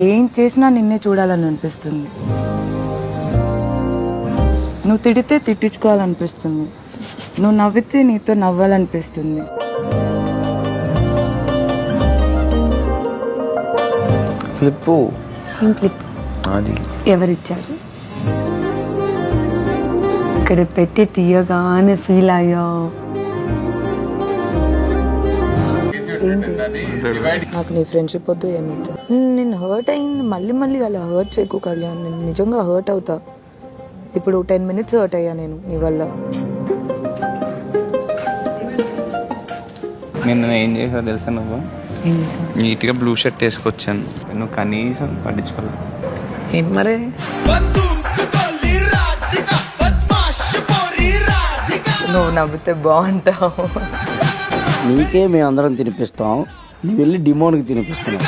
ఏం చేసినా నిన్నే చూడాలని అనిపిస్తుంది. నువ్వు తిడితే తిట్టించుకోవాలనిపిస్తుంది. నువ్వు నవ్వితే నీతో నవ్వాలనిపిస్తుంది. క్లిప్పు ఏం క్లిప్ అది ఎవరిచ్చారు? ఇక్కడ పెట్టి తీయగానే ఫీల్ అయ్యా. ఏంటి నాకు నీ ఫ్రెండ్షిప్ వద్దు ఏమవుతుంది. నేను హర్ట్ అయింది, మళ్ళీ మళ్ళీ అలా హర్ట్ చేయకు కళ్యాణ్. నేను నిజంగా హర్ట్ అవుతా. ఇప్పుడు 10 minutes హర్ట్ అయ్యా నేను నీ వల్ల. నేను ఏం చేసా తెలుసా? నువ్వు ఏం చేశాను? నీట్గా బ్లూ షర్ట్ వేసుకొచ్చాను, నువ్వు కనీసం పట్టించుకోలేదు. ఏం మరే నువ్వు నవ్వితే బాగుంటావు. నీకే మేము అందరం తినిపిస్తాం, నువ్వు వెళ్ళి డిమోన్కి తినిపిస్తున్నావు.